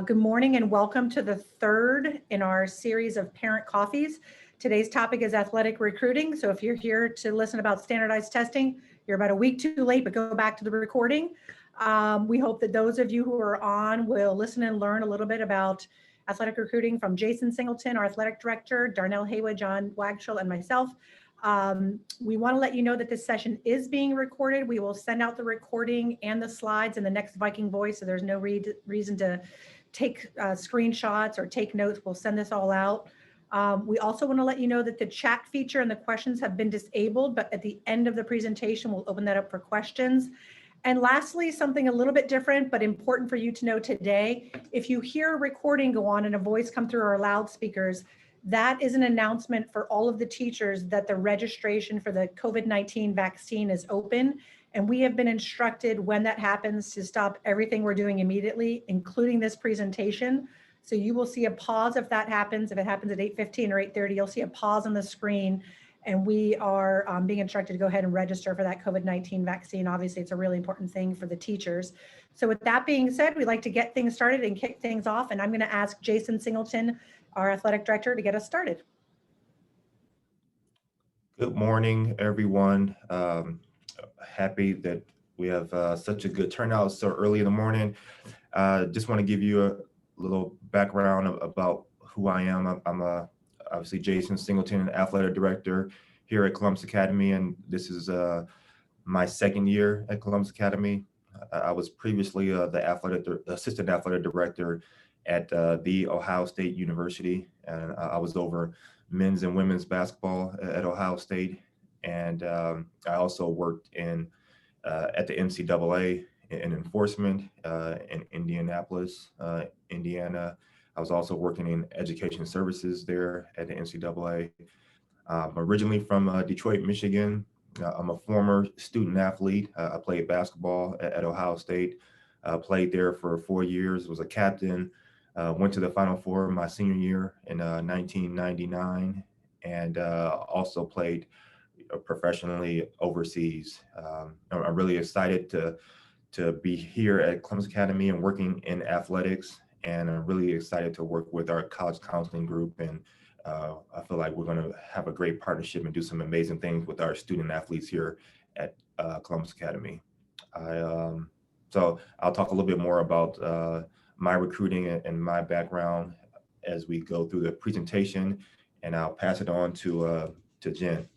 Good morning and welcome to the third in our series of parent coffees. Today's topic is athletic recruiting. So if you're here to listen about standardized testing, you're about a week too late, but go back to the recording. We hope that those of you who are on will listen and learn a little bit about athletic recruiting from Jason Singleton, our athletic director, Darnell Haywood, John Wagshall, and myself. We want to let you know that this session is being recorded. We will send out the recording and the slides in the next Viking voice, so there's no reason to take screenshots or take notes. We'll send this all out. We also want to let you know that the chat feature and the questions have been disabled, but at the end of the presentation, we'll open that up for questions. And lastly, something a little bit different, but important for you to know today, if you hear a recording go on and a voice come through our loudspeakers, that is an announcement for all of the teachers that the registration for the COVID-19 vaccine is open. And we have been instructed when that happens to stop everything we're doing immediately, including this presentation. So you will see a pause if that happens. If it happens at 8:15 or 8:30, you'll see a pause on the screen. And we are being instructed to go ahead and register for that COVID-19 vaccine. Obviously, it's a really important thing for the teachers. So with that being said, we'd like to get things started and kick things off. And I'm going to ask Jason Singleton, our athletic director, to get us started. Good morning, everyone. Happy that we have such a good turnout so early in the morning. Just want to give you a little background about who I am. I'm obviously Jason Singleton, athletic director here at Columbus Academy, and this is my second year at Columbus Academy. I was previously the assistant athletic director at the Ohio State University, and I was over men's and women's basketball at Ohio State. And I also worked at the NCAA in enforcement in Indianapolis, Indiana. I was also working in education services there at the NCAA. I'm originally from Detroit, Michigan. I'm a former student athlete. I played basketball at Ohio State, played there for 4 years, was a captain, went to the Final Four my senior year in 1999, and also played professionally overseas. I'm really excited to be here at Columbus Academy and working in athletics, and I'm really excited to work with our college counseling group, and I feel like we're going to have a great partnership and do some amazing things with our student athletes here at Columbus Academy. So I'll talk a little bit more about my recruiting and my background as we go through the presentation, and I'll pass it on to Jen.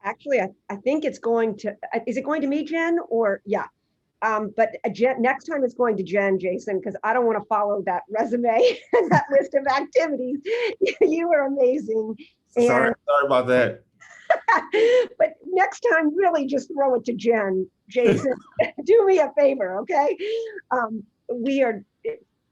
Actually, I think it's going to, is it going to me, Jen, or yeah? But Jen, next time it's going to Jen, Jason, because I don't want to follow that resume and that list of activities. You are amazing. Sorry about that. But next time, really just throw it to Jen. Jason, do me a favor, okay?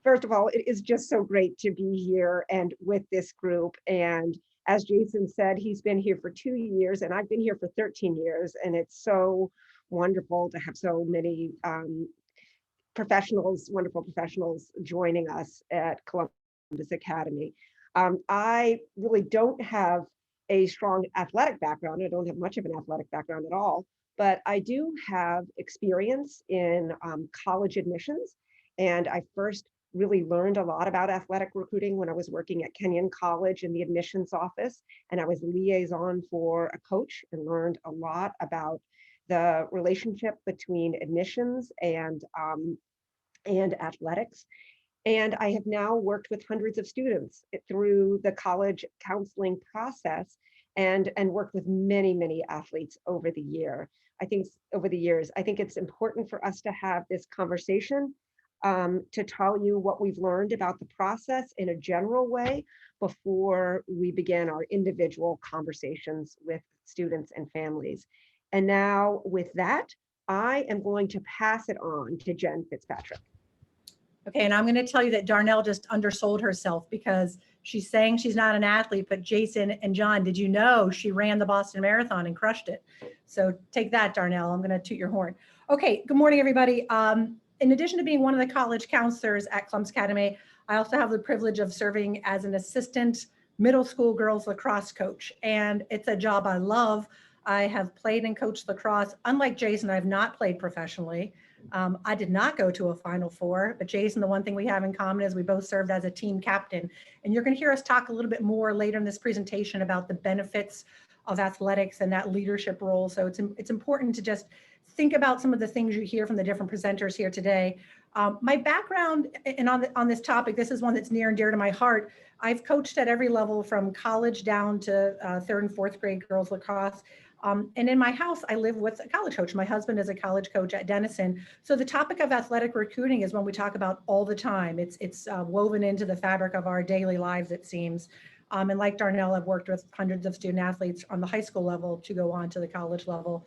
First of all, it is just so great to be here and with this group. And as Jason said, he's been here for 2 years and I've been here for 13 years. And it's so wonderful to have so many wonderful professionals joining us at Columbus Academy. I really don't have a strong athletic background. I don't have much of an athletic background at all, but I do have experience in college admissions. And I first really learned a lot about athletic recruiting when I was working at Kenyon College in the admissions office. And I was a liaison for a coach and learned a lot about the relationship between admissions and athletics. And I have now worked with hundreds of students through the college counseling process and worked with many, many athletes over the years. I think it's important for us to have this conversation to tell you what we've learned about the process in a general way before we begin our individual conversations with students and families. And now with that, I am going to pass it on to Jen Fitzpatrick. Okay, and I'm going to tell you that Darnell just undersold herself because she's saying she's not an athlete, but Jason and John, did you know she ran the Boston Marathon and crushed it? So take that, Darnell. I'm going to toot your horn. Okay, good morning, everybody. In addition to being one of the college counselors at Columbus Academy, I also have the privilege of serving as an assistant middle school girls lacrosse coach, and it's a job I love. I have played and coached lacrosse. Unlike Jason, I've not played professionally. I did not go to a Final Four, but Jason, the one thing we have in common is we both served as a team captain. And you're going to hear us talk a little bit more later in this presentation about the benefits of athletics and that leadership role. So it's important to just think about some of the things you hear from the different presenters here today. My background and on this topic, this is one that's near and dear to my heart. I've coached at every level from college down to third and fourth grade girls lacrosse. And in my house, I live with a college coach. My husband is a college coach at Denison. So the topic of athletic recruiting is one we talk about all the time. It's woven into the fabric of our daily lives, it seems. And like Darnell, I've worked with hundreds of student athletes on the high school level to go on to the college level.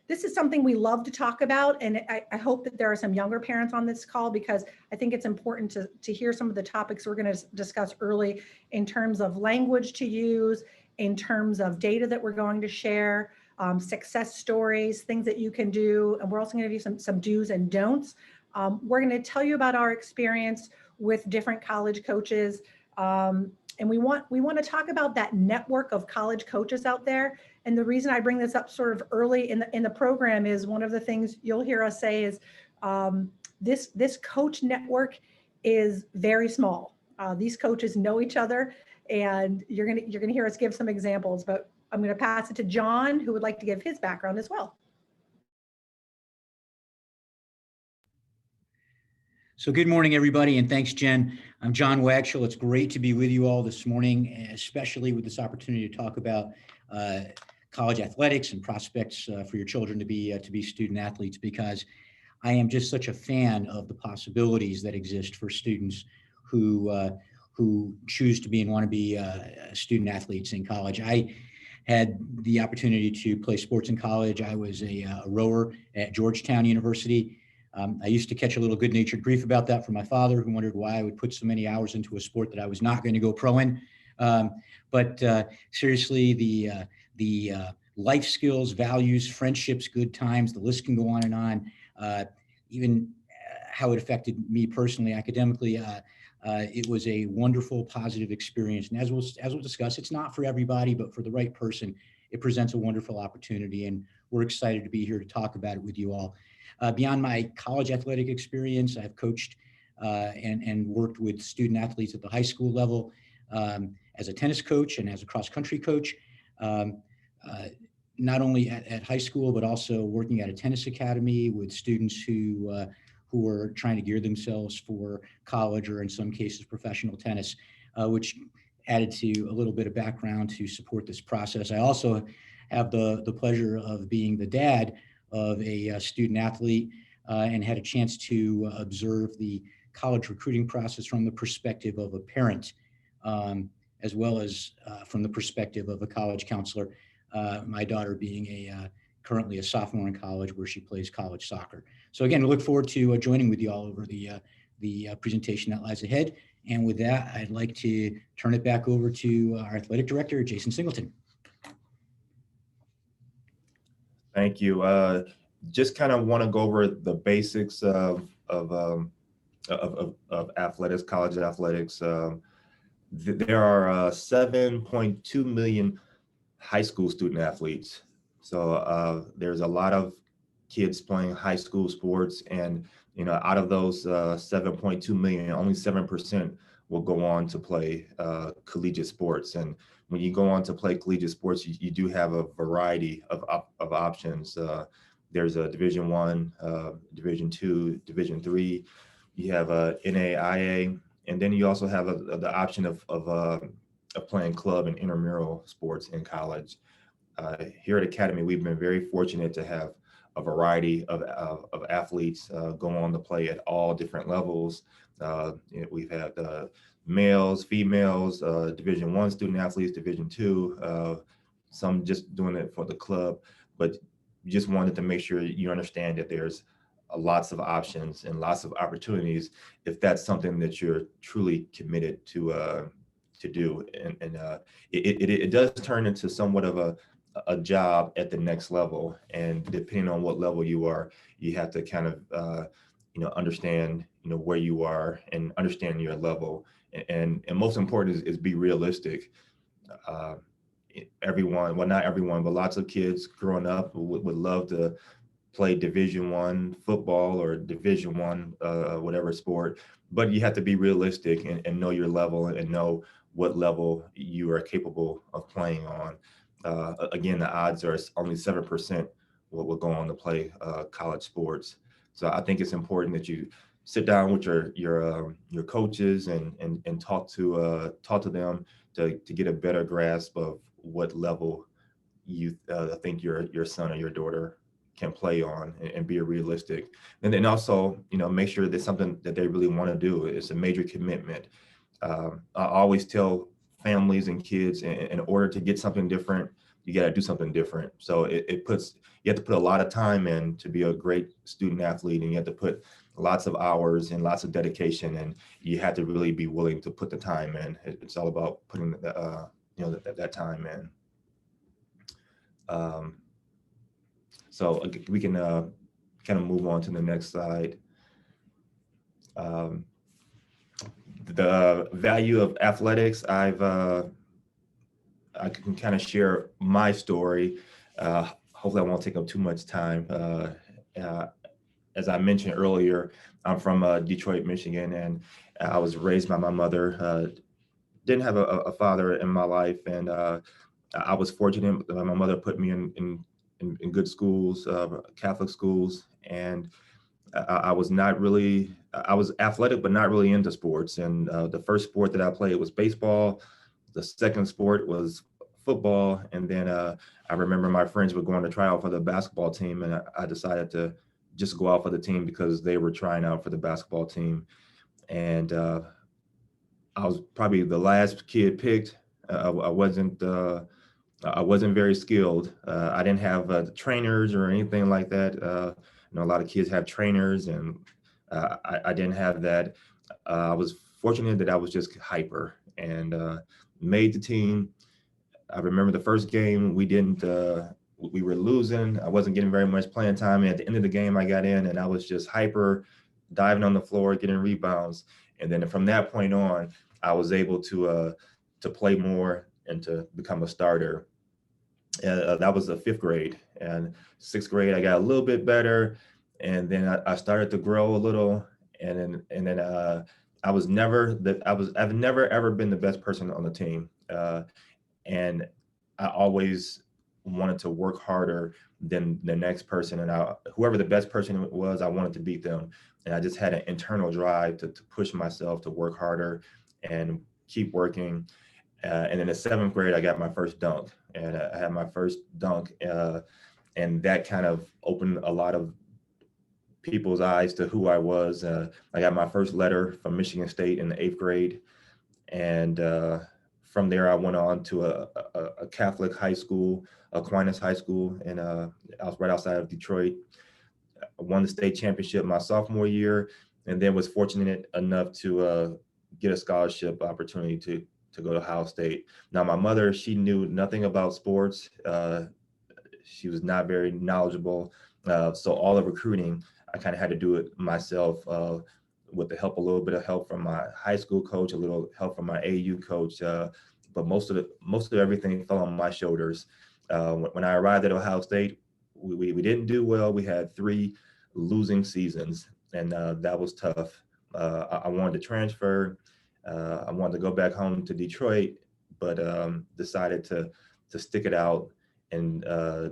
This is something we love to talk about, and I hope that there are some younger parents on this call, because I think it's important to hear some of the topics we're going to discuss early in terms of language to use, in terms of data that we're going to share, success stories, things that you can do, and we're also going to give you some do's and don'ts. We're going to tell you about our experience with different college coaches, and we want to talk about that network of college coaches out there. And the reason I bring this up sort of early in the program is one of the things you'll hear us say is this coach network is very small. These coaches know each other, and you're gonna hear us give some examples. But I'm going to pass it to John, who would like to give his background as well. So good morning, everybody, and thanks, Jen. I'm John Wagshall. It's great to be with you all this morning, especially with this opportunity to talk about college athletics and prospects for your children to be student athletes, because I am just such a fan of the possibilities that exist for students who choose to be and want to be student athletes in college. I had the opportunity to play sports in college. I was a rower at Georgetown University. I used to catch a little good-natured grief about that from my father, who wondered why I would put so many hours into a sport that I was not going to go pro in. But seriously, the life skills, values, friendships, good times, the list can go on and on. Even how it affected me personally, academically, it was a wonderful, positive experience. And as we'll discuss, it's not for everybody, but for the right person, it presents a wonderful opportunity. And we're excited to be here to talk about it with you all. Beyond my college athletic experience, I've coached and worked with student athletes at the high school level as a tennis coach and as a cross-country coach, not only at high school, but also working at a tennis academy with students who are trying to gear themselves for college, or in some cases, professional tennis, which added to a little bit of background to support this process. I also have the pleasure of being the dad of a student athlete and had a chance to observe the college recruiting process from the perspective of a parent, as well as from the perspective of a college counselor, my daughter being currently a sophomore in college, where she plays college soccer. So again, we look forward to joining with you all over the presentation that lies ahead. And with that, I'd like to turn it back over to our athletic director, Jason Singleton. Thank you. Just kind of want to go over the basics of athletics, college athletics. There are 7.2 million high school student athletes. So there's a lot of kids playing high school sports, and out of those 7.2 million, only 7% will go on to play collegiate sports. And when you go on to play collegiate sports, you do have a variety of options. There's a Division I, Division II, Division III. You have a NAIA, and then you also have the option of playing club and intramural sports in college. Here at Academy, we've been very fortunate to have a variety of athletes go on to play at all different levels. We've had males, females, Division I student athletes, Division II, some just doing it for the club, but just wanted to make sure you understand that there's lots of options and lots of opportunities if that's something that you're truly committed to do. And it does turn into somewhat of a job at the next level, and depending on what level you are, you have to kind of understand where you are and understand your level, and most important is be realistic. Everyone, well, not everyone, but lots of kids growing up would love to play Division I football or Division I whatever sport, but you have to be realistic and know your level and know what level you are capable of playing on. Again, the odds are only 7% will go on to play college sports. So I think it's important that you sit down with your coaches and talk to them to get a better grasp of what level you think your son or your daughter can play on, and be realistic. And then also, make sure that's something that they really want to do. It's a major commitment. I always tell families and kids, in order to get something different, you got to do something different. So you have to put a lot of time in to be a great student athlete, and you have to put lots of hours and lots of dedication, and you have to really be willing to put the time in. It's all about putting that time in. So we can kind of move on to the next slide. The value of athletics, I can kind of share my story. Hopefully I won't take up too much time. As I mentioned earlier, I'm from Detroit, Michigan, and I was raised by my mother. Didn't have a father in my life, and I was fortunate that my mother put me in good schools, Catholic schools, and I was athletic, but not really into sports. And the first sport that I played was baseball. The second sport was football. And then I remember my friends were going to try out for the basketball team, and I decided to just go out for the team because they were trying out for the basketball team. And I was probably the last kid picked. I wasn't very skilled. I didn't have trainers or anything like that. A lot of kids have trainers, and I didn't have that. I was fortunate that I was just hyper and made the team. I remember the first game we were losing. I wasn't getting very much playing time. And at the end of the game, I got in and I was just hyper, diving on the floor, getting rebounds. And then from that point on, I was able to play more and to become a starter. That was the 5th grade. And 6th grade, I got a little bit better. And then I started to grow a little. And then I've never ever been the best person on the team. And I always wanted to work harder than the next person. And whoever the best person was, I wanted to beat them. And I just had an internal drive to push myself to work harder and keep working. And in the 7th grade, I got my first dunk. And I had my first dunk. And that kind of opened a lot of people's eyes to who I was. I got my first letter from Michigan State in the 8th grade. And from there, I went on to a Catholic high school, Aquinas High School, and I was right outside of Detroit. I won the state championship my sophomore year, and then was fortunate enough to get a scholarship opportunity to go to Ohio State. Now, my mother, she knew nothing about sports. She was not very knowledgeable. So all the recruiting, I kind of had to do it myself with a little bit of help from my high school coach, a little help from my AU coach. But most of everything fell on my shoulders. When I arrived at Ohio State, we didn't do well. We had 3 losing seasons, and that was tough. I wanted to transfer. I wanted to go back home to Detroit, but decided to stick it out and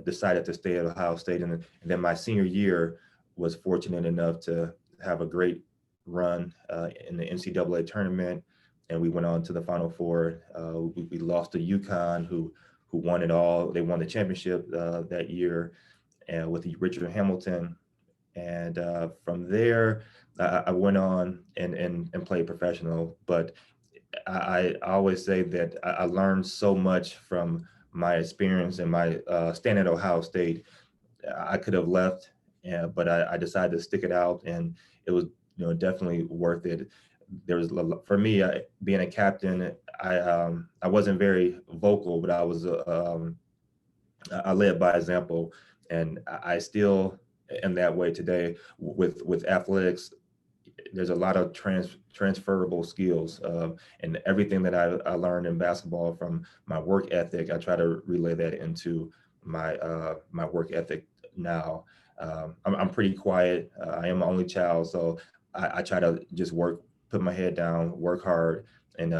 decided to stay at Ohio State. And then my senior year was fortunate enough to have a great run in the NCAA tournament, and we went on to the Final Four. We lost to UConn, who won it all. They won the championship that year, and with Richard Hamilton. And from there, I went on and played professional. But I always say that I learned so much from my experience and my staying at Ohio State. I could have left, but I decided to stick it out, and it was definitely worth it. There was, for me, being a captain, I wasn't very vocal, but I led by example, and I still am that way today with athletics. There's a lot of transferable skills, and everything that I learned in basketball from my work ethic, I try to relay that into my work ethic now. I'm pretty quiet. I am my only child, so I try to just put my head down, work hard, and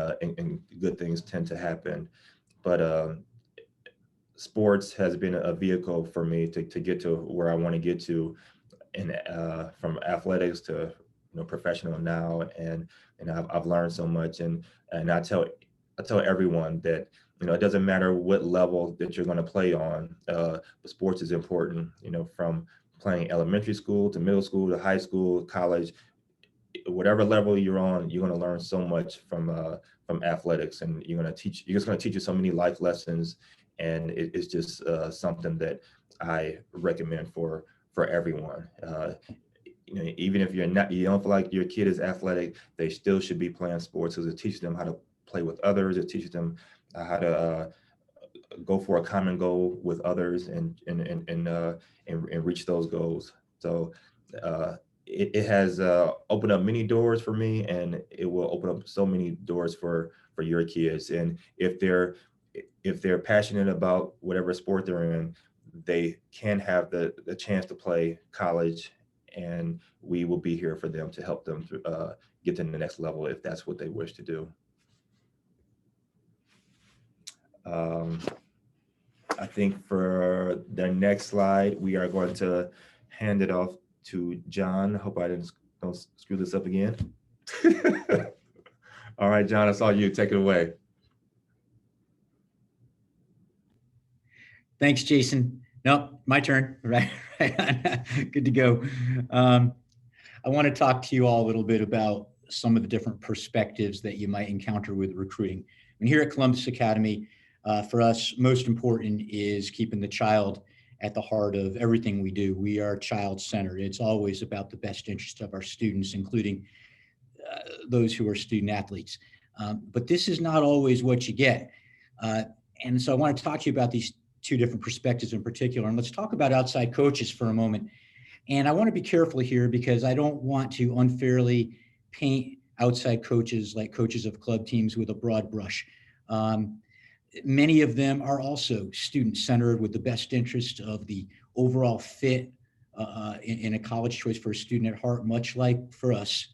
good things tend to happen. But sports has been a vehicle for me to get to where I want to get to, and from athletics to professional now, and I've learned so much, and I tell everyone that it doesn't matter what level that you're going to play on, but sports is important. From playing elementary school to middle school to high school, college, whatever level you're on, you're going to learn so much from athletics, and you're just going to teach you so many life lessons, and it's just something that I recommend for everyone. Even if you don't feel like your kid is athletic, they still should be playing sports, because it teaches them how to play with others. It teaches them how to go for a common goal with others, and reach those goals. So it has opened up many doors for me, and it will open up so many doors for your kids. And if they're passionate about whatever sport they're in, they can have the chance to play college, and we will be here for them to help them get to the next level if that's what they wish to do. I think for the next slide, we are going to hand it off to John. Hope I don't screw this up again. All right, John, I saw you. Take it away. Thanks, Jason. No, my turn. Right on. Good to go. I want to talk to you all a little bit about some of the different perspectives that you might encounter with recruiting. And here at Columbus Academy, for us, most important is keeping the child at the heart of everything we do. We are child-centered. It's always about the best interest of our students, including those who are student athletes. But this is not always what you get. And so I want to talk to you about these two different perspectives in particular. And let's talk about outside coaches for a moment. And I want to be careful here, because I don't want to unfairly paint outside coaches like coaches of club teams with a broad brush. Many of them are also student-centered, with the best interest of the overall fit in a college choice for a student at heart, much like for us.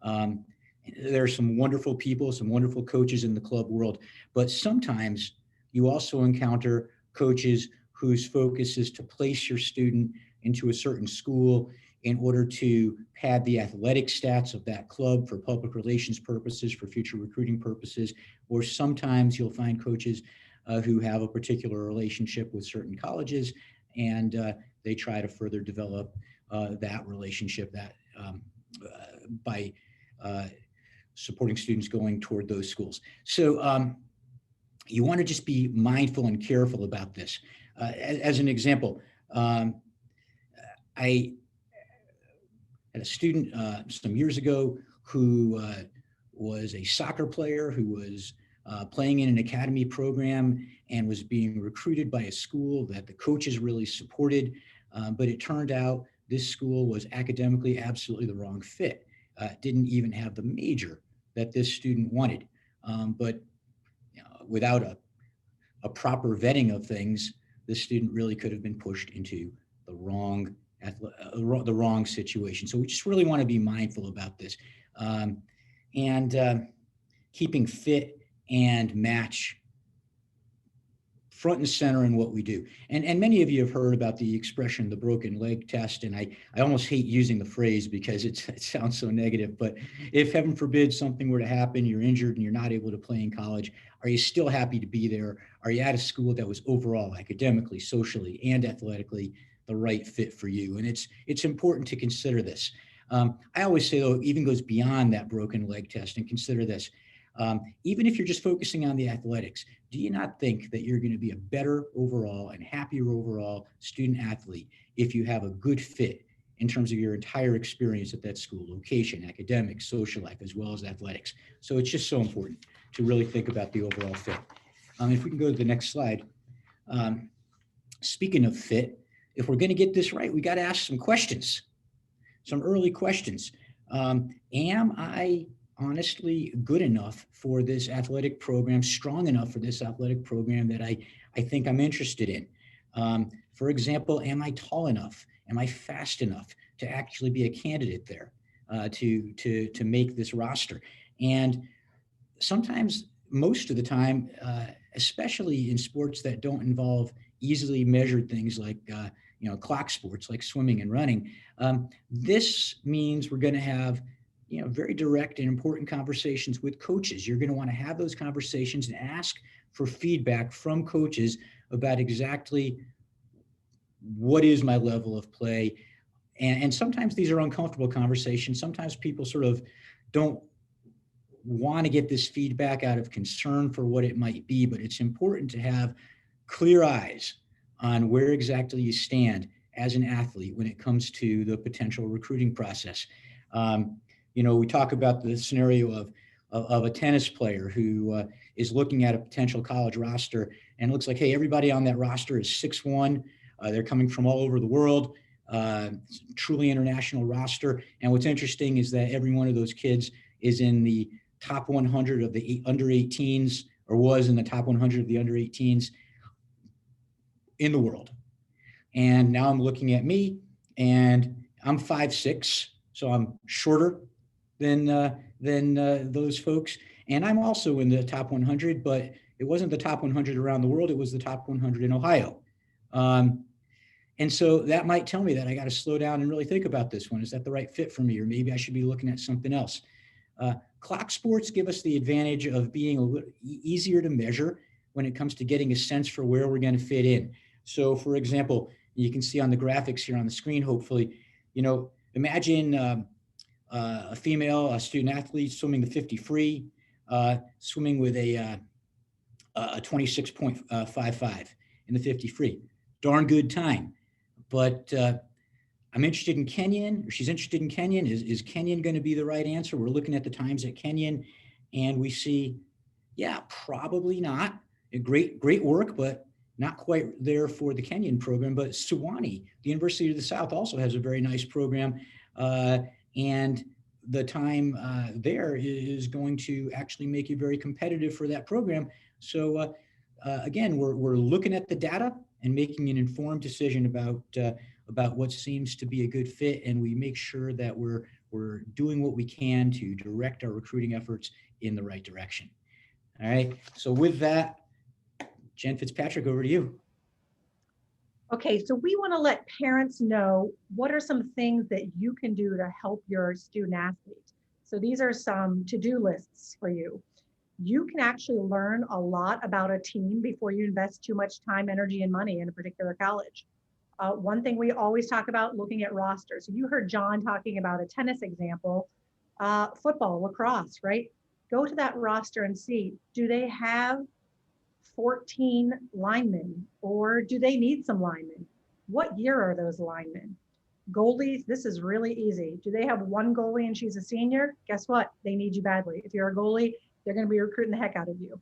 There are some wonderful people, some wonderful coaches in the club world, but sometimes you also encounter coaches whose focus is to place your student into a certain school in order to pad the athletic stats of that club for public relations purposes, for future recruiting purposes. Or sometimes you'll find coaches who have a particular relationship with certain colleges, and they try to further develop that relationship by supporting students going toward those schools. So you want to just be mindful and careful about this. As an example, I had a student some years ago who was a soccer player who was playing in an academy program and was being recruited by a school that the coaches really supported. But it turned out this school was academically absolutely the wrong fit. Didn't even have the major that this student wanted. But without a proper vetting of things, this student really could have been pushed into the wrong situation. So we just really want to be mindful about this, and keeping fit and match front and center in what we do. And many of you have heard about the expression, the broken leg test. And I almost hate using the phrase because it sounds so negative, but if heaven forbid something were to happen, you're injured and you're not able to play in college, are you still happy to be there? Are you at a school that was overall academically, socially, and athletically the right fit for you? And it's important to consider this. I always say, though, it even goes beyond that broken leg test, and consider this. Even if you're just focusing on the athletics, do you not think that you're going to be a better overall and happier overall student athlete if you have a good fit in terms of your entire experience at that school, location, academics, social life, as well as athletics? So it's just so important to really think about the overall fit. If we can go to the next slide. Speaking of fit, if we're going to get this right, we got to ask some questions, some early questions. Am I honestly good enough for this athletic program, strong enough for this athletic program that I think I'm interested in? For example, am I tall enough? Am I fast enough to actually be a candidate there to make this roster? And sometimes, most of the time, especially in sports that don't involve easily measured things like clock sports like swimming and running, this means we're going to have very direct and important conversations with coaches. You're going to want to have those conversations and ask for feedback from coaches about exactly what is my level of play. And sometimes these are uncomfortable conversations. Sometimes people sort of don't want to get this feedback out of concern for what it might be, but it's important to have clear eyes on where exactly you stand as an athlete when it comes to the potential recruiting process. We talk about the scenario of a tennis player who is looking at a potential college roster and it looks like, hey, everybody on that roster is 6'1". They're coming from all over the world, truly international roster. And what's interesting is that every one of those kids is in the top 100 of the under 18s, or was in the top 100 of the under 18s in the world. And now I'm looking at me, and I'm 5'6", so I'm shorter than those folks. And I'm also in the top 100, but it wasn't the top 100 around the world. It was the top 100 in Ohio. And so that might tell me that I got to slow down and really think about this one. Is that the right fit for me? Or maybe I should be looking at something else. Clock sports give us the advantage of being a little easier to measure when it comes to getting a sense for where we're going to fit in. So, for example, you can see on the graphics here on the screen, hopefully, imagine a female, a student athlete swimming the 50 free, swimming with a 26.55 in the 50 free. Darn good time. But I'm interested in Kenyon, or she's interested in Kenyon. Is Kenyon going to be the right answer? We're looking at the times at Kenyon, and we see, yeah, probably not. Great work, but not quite there for the Kenyon program. But Sewanee, the University of the South, also has a very nice program, and the time there is going to actually make you very competitive for that program. So again, we're looking at the data and making an informed decision about what seems to be a good fit, and we make sure that we're doing what we can to direct our recruiting efforts in the right direction. All right. So with that, Jen Fitzpatrick, over to you. Okay, so we want to let parents know what are some things that you can do to help your student athlete. So these are some to-do lists for you. You can actually learn a lot about a team before you invest too much time, energy, and money in a particular college. One thing we always talk about, looking at rosters. So you heard John talking about a tennis example, football, lacrosse, right? Go to that roster and see, do they have 14 linemen, or do they need some linemen? What year are those linemen? Goalies, this is really easy. Do they have one goalie and she's a senior? Guess what? They need you badly. If you're a goalie, they're going to be recruiting the heck out of you.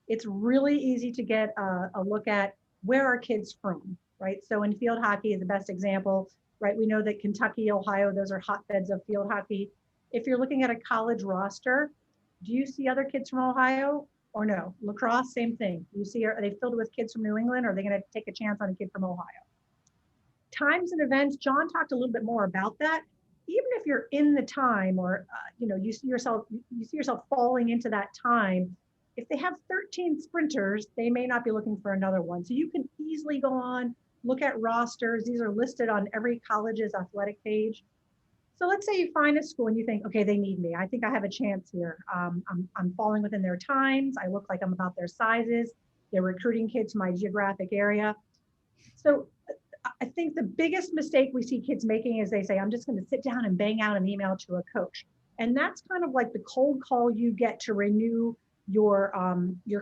It's really easy to get a look at where are kids from, right? So in field hockey is the best example, right? We know that Kentucky, Ohio, those are hotbeds of field hockey. If you're looking at a college roster, do you see other kids from Ohio or no? Lacrosse, same thing. You see, are they filled with kids from New England, or are they going to take a chance on a kid from Ohio? Times and events, John talked a little bit more about that. Even if you're in the time, or you see yourself falling into that time, if they have 13 sprinters, they may not be looking for another one. So you can easily go on, look at rosters. These are listed on every college's athletic page. So let's say you find a school and you think, okay, they need me. I think I have a chance here. I'm falling within their times. I look like I'm about their sizes. They're recruiting kids to my geographic area. So I think the biggest mistake we see kids making is they say, I'm just going to sit down and bang out an email to a coach. And that's kind of like the cold call you get to renew your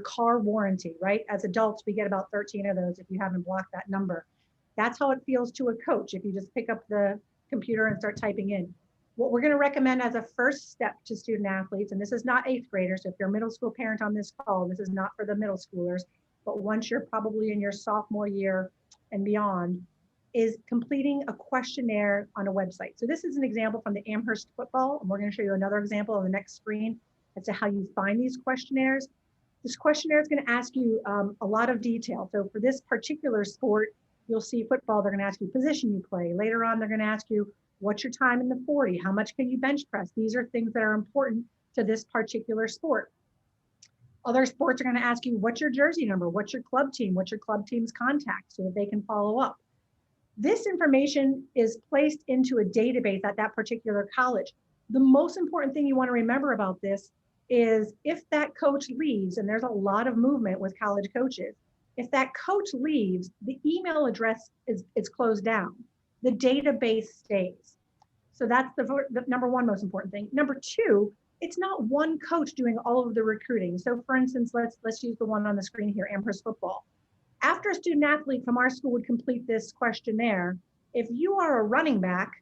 car warranty, right? As adults, we get about 13 of those if you haven't blocked that number. That's how it feels to a coach if you just pick up the computer and start typing in. What we're going to recommend as a first step to student athletes, and this is not 8th graders, so if you're a middle school parent on this call, this is not for the middle schoolers, but once you're probably in your sophomore year and beyond, is completing a questionnaire on a website. So this is an example from the Amherst Football, and we're going to show you another example on the next screen as to how you find these questionnaires. This questionnaire is going to ask you a lot of detail. So for this particular sport, You'll see football, they're going to ask you position you play. Later on, they're going to ask you, what's your time in the 40? How much can you bench press? These are things that are important to this particular sport. Other sports are going to ask you, what's your jersey number? What's your club team? What's your club team's contact so that they can follow up? This information is placed into a database at that particular college. The most important thing you want to remember about this is if that coach leaves, and there's a lot of movement with college coaches, if that coach leaves, the email address is closed down. The database stays. So that's the number one most important thing. Number two, it's not one coach doing all of the recruiting. So for instance, let's use the one on the screen here, Amherst Football. After a student athlete from our school would complete this questionnaire, if you are a running back,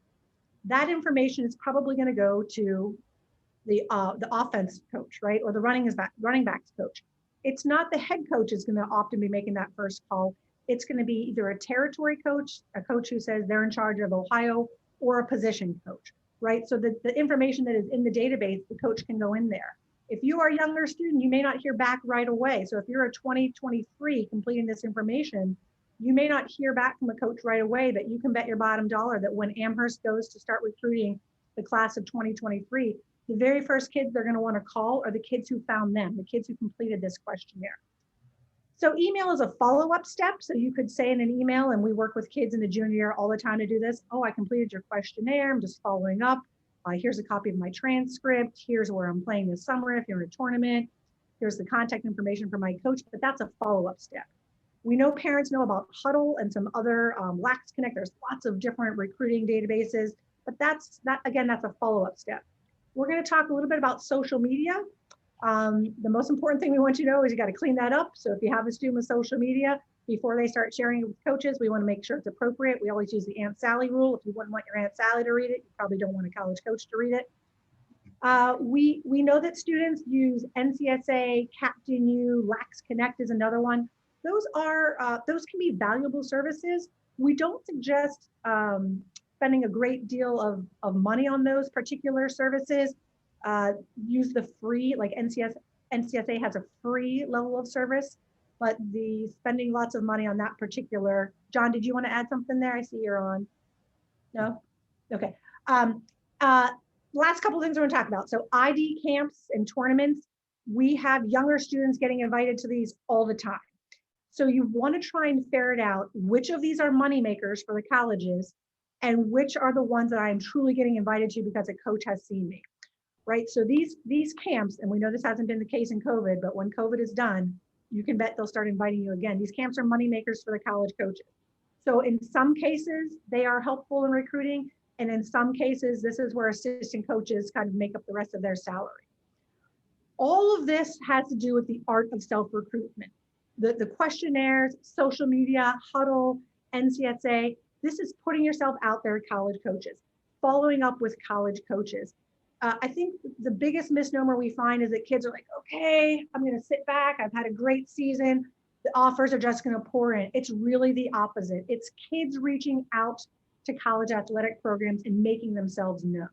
that information is probably going to go to the offense coach, right? Or the running backs coach. It's not the head coach is going to often be making that first call. It's going to be either a territory coach, a coach who says they're in charge of Ohio, or a position coach, right? So the information that is in the database, the coach can go in there. If you are a younger student, you may not hear back right away. So if you're a 2023 completing this information, you may not hear back from a coach right away, but you can bet your bottom dollar that when Amherst goes to start recruiting the class of 2023, the very first kids they're going to want to call are the kids who found them, the kids who completed this questionnaire. So email is a follow-up step. So you could say in an email, and we work with kids in the junior year all the time to do this. Oh, I completed your questionnaire. I'm just following up. Here's a copy of my transcript. Here's where I'm playing this summer if you're in a tournament. Here's the contact information for my coach, but that's a follow-up step. We know parents know about Huddle and some other Lax Connect. There's lots of different recruiting databases, but that's a follow-up step. We're going to talk a little bit about social media. The most important thing we want you to know is you got to clean that up. So if you have a student with social media, before they start sharing it with coaches, we want to make sure it's appropriate. We always use the Aunt Sally rule. If you wouldn't want your Aunt Sally to read it, you probably don't want a college coach to read it. We know that students use NCSA, Captain U, Lax Connect is another one. Those can be valuable services. We don't suggest spending a great deal of money on those particular services. Use the free, like NCSA has a free level of service, but the spending lots of money on that particular. John, did you want to add something there? I see you're on. No? Okay. Last couple of things we're going to talk about. So ID camps and tournaments, we have younger students getting invited to these all the time. So you want to try and ferret out which of these are money makers for the colleges and which are the ones that I'm truly getting invited to because a coach has seen me, right? So these camps, and we know this hasn't been the case in COVID, but when COVID is done, you can bet they'll start inviting you again. These camps are money makers for the college coaches. So in some cases, they are helpful in recruiting. And in some cases, this is where assistant coaches kind of make up the rest of their salary. All of this has to do with the art of self-recruitment. The questionnaires, social media, Huddle, NCSA, this is putting yourself out there at college coaches, following up with college coaches. I think the biggest misnomer we find is that kids are like, okay, I'm going to sit back. I've had a great season. The offers are just going to pour in. It's really the opposite. It's kids reaching out to college athletic programs and making themselves known.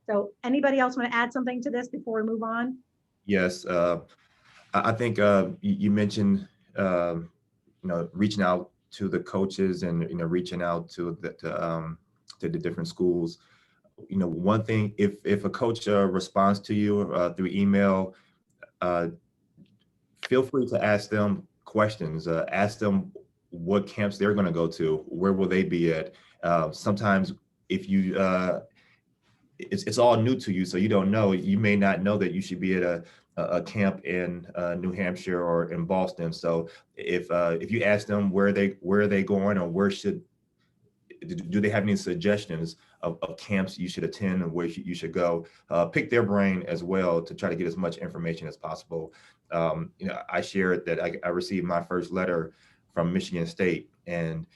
So anybody else want to add something to this before we move on? Yes, I think you mentioned reaching out to the coaches and reaching out to the different schools. One thing, if a coach responds to you through email, feel free to ask them questions. Ask them what camps they're going to go to, where will they be at. Sometimes if you it's all new to you, so you don't know. You may not know that you should be at a camp in New Hampshire or in Boston. So if you ask them where are they going, or do they have any suggestions of camps you should attend and where you should go, pick their brain as well to try to get as much information as possible. I shared that I received my first letter from Michigan State, and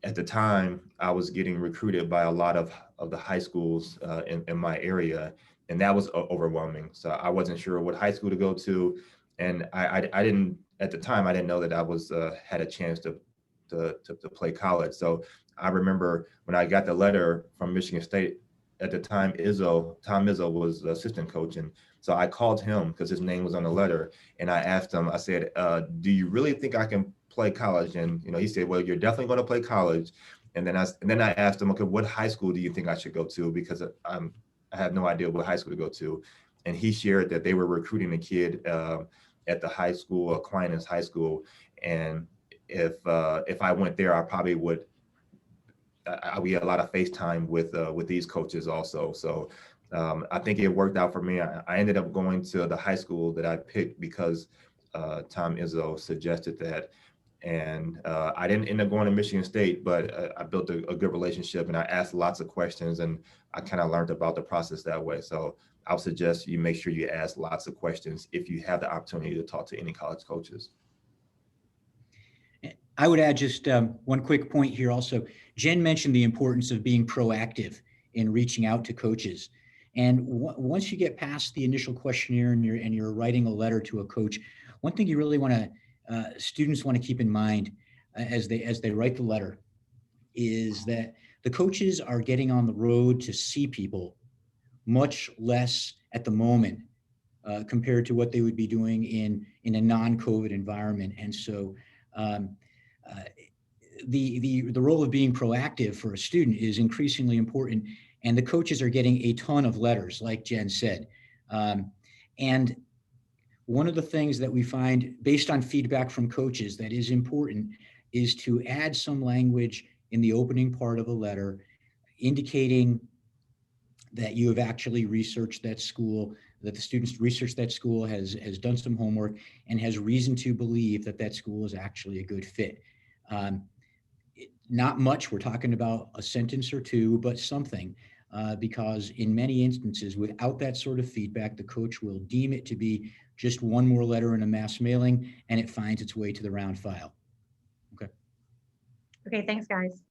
at the time I was getting recruited by a lot of the high schools in my area, and that was overwhelming. So I wasn't sure what high school to go to, and I didn't, at the time I didn't know that I was had a chance to play college. So I remember when I got the letter from Michigan State at the time, Tom Izzo was the assistant coach. And so I called him because his name was on the letter. And I asked him, I said, do you really think I can play college? And, he said, well, you're definitely going to play college. And then I asked him, okay, what high school do you think I should go to? Because I had no idea what high school to go to. And he shared that they were recruiting a kid at the high school, Aquinas High School. And if I went there, I probably would, we had a lot of FaceTime with these coaches also. So I think it worked out for me. I ended up going to the high school that I picked because Tom Izzo suggested that. And I didn't end up going to Michigan State, but I built a good relationship and I asked lots of questions and I kind of learned about the process that way. So I would suggest you make sure you ask lots of questions if you have the opportunity to talk to any college coaches. I would add just one quick point here also. Jen mentioned the importance of being proactive in reaching out to coaches. And once you get past the initial questionnaire and you're writing a letter to a coach, one thing you really want to students want to keep in mind as they write the letter is that the coaches are getting on the road to see people much less at the moment compared to what they would be doing in a non-COVID environment. And so the role of being proactive for a student is increasingly important, and the coaches are getting a ton of letters, like Jen said. And one of the things that we find based on feedback from coaches that is important is to add some language in the opening part of a letter indicating that you have actually researched that school, that the students researched that school, has done some homework, and has reason to believe that that school is actually a good fit. Not much, we're talking about a sentence or two, but something, because in many instances, without that sort of feedback, the coach will deem it to be just one more letter in a mass mailing, and it finds its way to the round file. Okay. Okay, thanks, guys.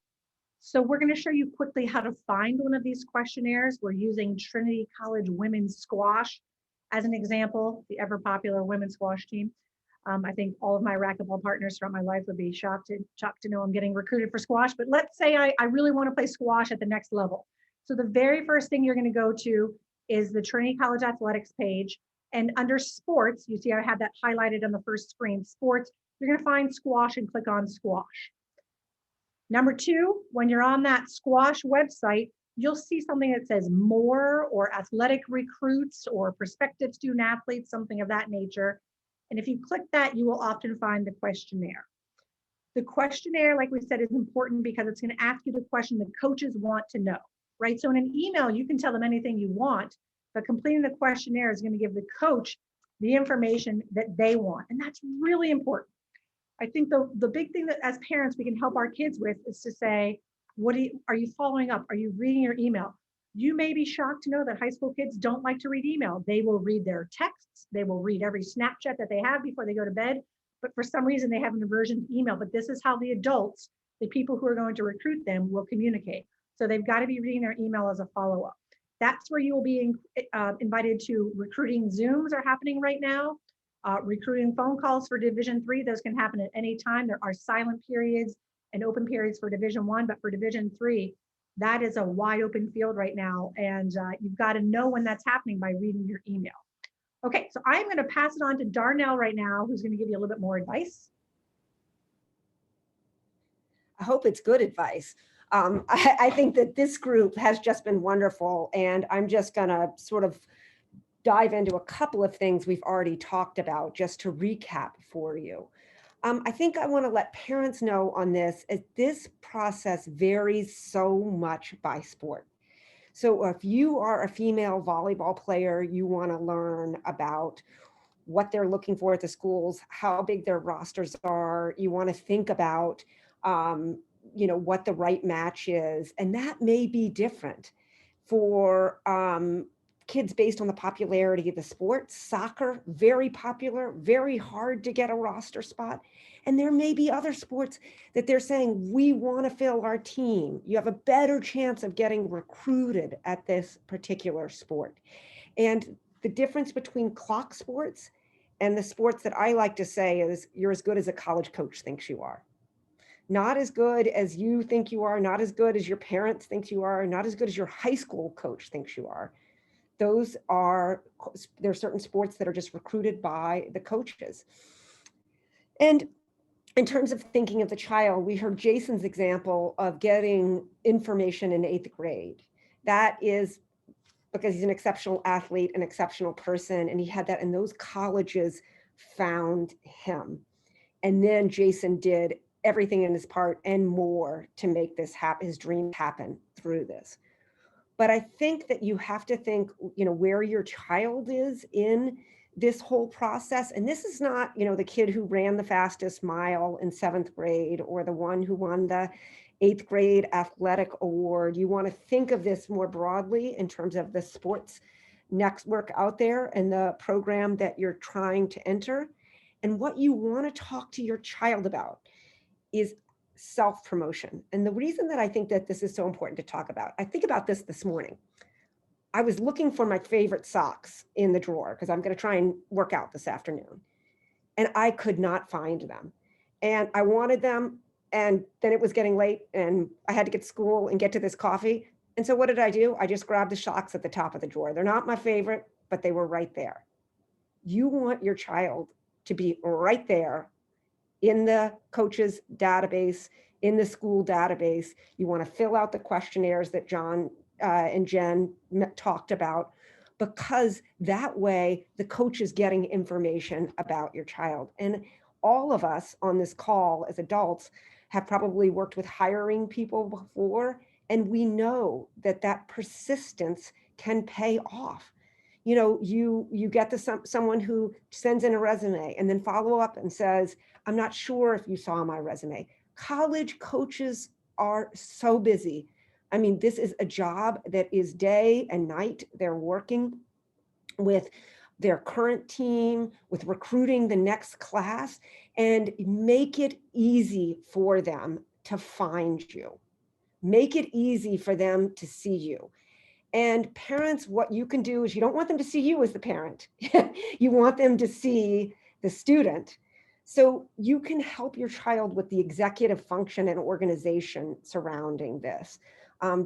So we're going to show you quickly how to find one of these questionnaires. We're using Trinity College Women's Squash as an example, the ever popular women's squash team. I think all of my racquetball partners throughout my life would be shocked to know I'm getting recruited for squash. But let's say I really want to play squash at the next level. So the very first thing you're going to go to is the Trinity College Athletics page. And under sports, you see I have that highlighted on the first screen, sports, you're going to find squash and click on squash. Number two, when you're on that squash website, you'll see something that says more or athletic recruits or prospective student athletes, something of that nature. And if you click that, you will often find the questionnaire. The questionnaire, like we said, is important because it's going to ask you the question the coaches want to know, right? So in an email, you can tell them anything you want, but completing the questionnaire is going to give the coach the information that they want. And that's really important. I think the big thing that as parents we can help our kids with is to say, are you following up? Are you reading your email? You may be shocked to know that high school kids don't like to read email. They will read their texts. They will read every Snapchat that they have before they go to bed. But for some reason, they have an aversion to email. But this is how the adults, the people who are going to recruit them, will communicate. So they've got to be reading their email as a follow-up. That's where you will be invited to recruiting Zooms are happening right now. Recruiting phone calls for Division III, those can happen at any time. There are silent periods and open periods for Division I, but for Division III, that is a wide open field right now. And you've got to know when that's happening by reading your email. Okay, so I'm going to pass it on to Darnell right now, who's going to give you a little bit more advice. I hope it's good advice. I think that this group has just been wonderful, and I'm just going to sort of dive into a couple of things we've already talked about just to recap for you. I think I want to let parents know on this, as this process varies so much by sport. So if you are a female volleyball player, you want to learn about what they're looking for at the schools, how big their rosters are. You want to think about, what the right match is. And that may be different for kids based on the popularity of the sport. Soccer, very popular, very hard to get a roster spot. And there may be other sports that they're saying, we want to fill our team. You have a better chance of getting recruited at this particular sport. And the difference between clock sports and the sports that I like to say is you're as good as a college coach thinks you are. Not as good as you think you are, not as good as your parents think you are, not as good as your high school coach thinks you are. There are certain sports that are just recruited by the coaches. And in terms of thinking of the child, we heard Jason's example of getting information in 8th grade. That is because he's an exceptional athlete, an exceptional person, and he had that, and those colleges found him. And then Jason did everything in his part and more to make this happen, his dream happen through this. But I think that you have to think, where your child is in this whole process. And this is not, the kid who ran the fastest mile in 7th grade or the one who won the 8th grade athletic award. You want to think of this more broadly in terms of the sports network out there and the program that you're trying to enter. And what you want to talk to your child about is self-promotion. And the reason that I think that this is so important to talk about, I think about this morning. I was looking for my favorite socks in the drawer because I'm going to try and work out this afternoon. And I could not find them. And I wanted them. And then it was getting late and I had to get to school and get to this coffee. And so what did I do? I just grabbed the socks at the top of the drawer. They're not my favorite, but they were right there. You want your child to be right there in the coach's database, in the school database. You want to fill out the questionnaires that John and Jen talked about, because that way the coach is getting information about your child. And all of us on this call as adults have probably worked with hiring people before, and we know that that persistence can pay off. You get to someone who sends in a resume and then follow up and says, I'm not sure if you saw my resume. College coaches are so busy. I mean, this is a job that is day and night. They're working with their current team, with recruiting the next class, and make it easy for them to find you. Make it easy for them to see you. And parents, what you can do is you don't want them to see you as the parent. You want them to see the student. So you can help your child with the executive function and organization surrounding this.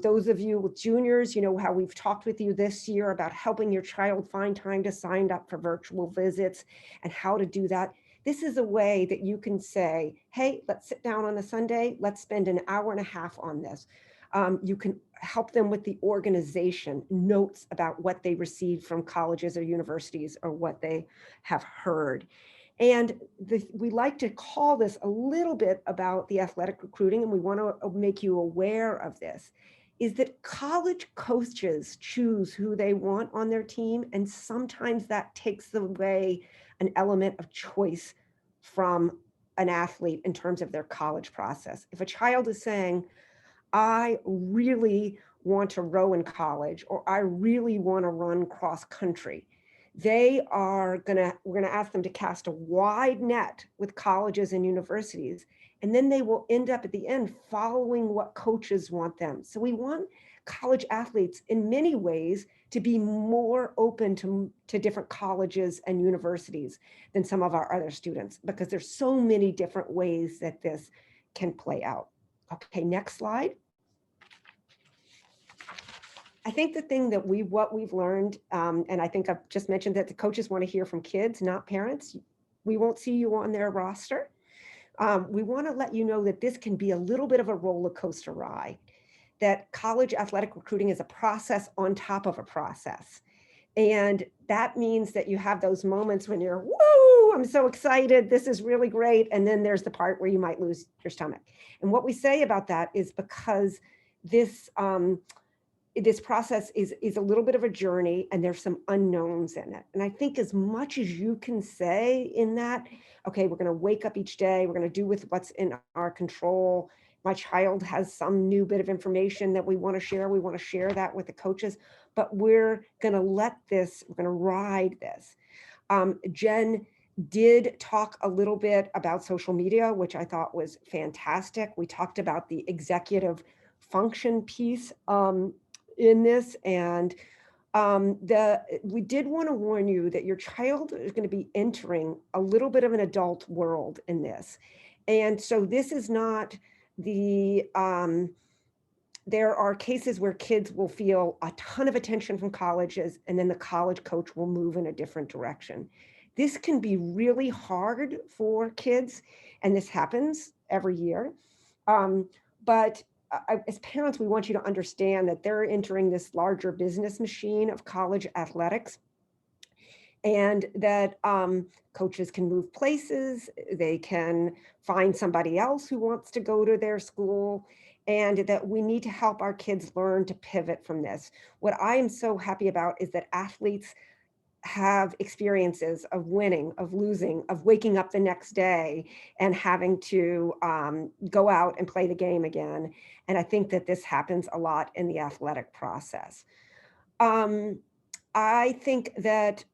Those of you with juniors, you know how we've talked with you this year about helping your child find time to sign up for virtual visits and how to do that. This is a way that you can say, hey, let's sit down on a Sunday. Let's spend an hour and a half on this. You can help them with the organization, notes about what they received from colleges or universities or what they have heard. And we like to call this a little bit about the athletic recruiting, and we want to make you aware of this, is that college coaches choose who they want on their team, and sometimes that takes away an element of choice from an athlete in terms of their college process. If a child is saying, I really want to row in college, or I really want to run cross country, we're going to ask them to cast a wide net with colleges and universities, and then they will end up at the end following what coaches want them. So we want college athletes in many ways to be more open to different colleges and universities than some of our other students, because there's so many different ways that this can play out. Okay, next slide. I think the thing that what we've learned, and I think I've just mentioned that the coaches want to hear from kids, not parents. We won't see you on their roster. We want to let you know that this can be a little bit of a roller coaster ride, that college athletic recruiting is a process on top of a process. And that means that you have those moments when you're, woo, I'm so excited, this is really great. And then there's the part where you might lose your stomach. And what we say about that is because this process is a little bit of a journey, and there's some unknowns in it. And I think as much as you can say in that, okay, we're going to wake up each day, we're going to do with what's in our control. My child has some new bit of information that we want to share that with the coaches, but we're going to we're going to ride this. Jen did talk a little bit about social media, which I thought was fantastic. We talked about the executive function piece in this, and we did want to warn you that your child is going to be entering a little bit of an adult world in this. And so this is not there are cases where kids will feel a ton of attention from colleges, and then the college coach will move in a different direction. This can be really hard for kids, and this happens every year. But as parents, we want you to understand that they're entering this larger business machine of college athletics, and that coaches can move places, they can find somebody else who wants to go to their school, and that we need to help our kids learn to pivot from this. What I am so happy about is that athletes have experiences of winning, of losing, of waking up the next day and having to go out and play the game again. And I think that this happens a lot in the athletic process. I think that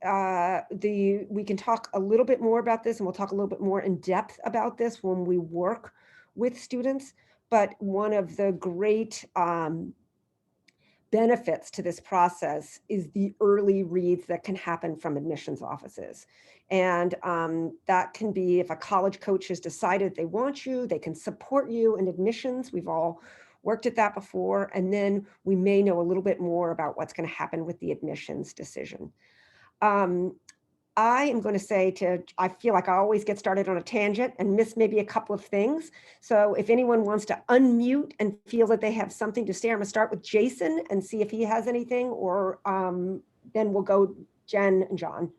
we can talk a little bit more about this, and we'll talk a little bit more in depth about this when we work with students. But one of the great benefits to this process is the early reads that can happen from admissions offices. And that can be, if a college coach has decided they want you, they can support you in admissions. We've all worked at that before. And then we may know a little bit more about what's going to happen with the admissions decision. I am going to say I feel like I always get started on a tangent and miss maybe a couple of things. So if anyone wants to unmute and feels that they have something to say, I'm going to start with Jason and see if he has anything, or then we'll go Jen and John.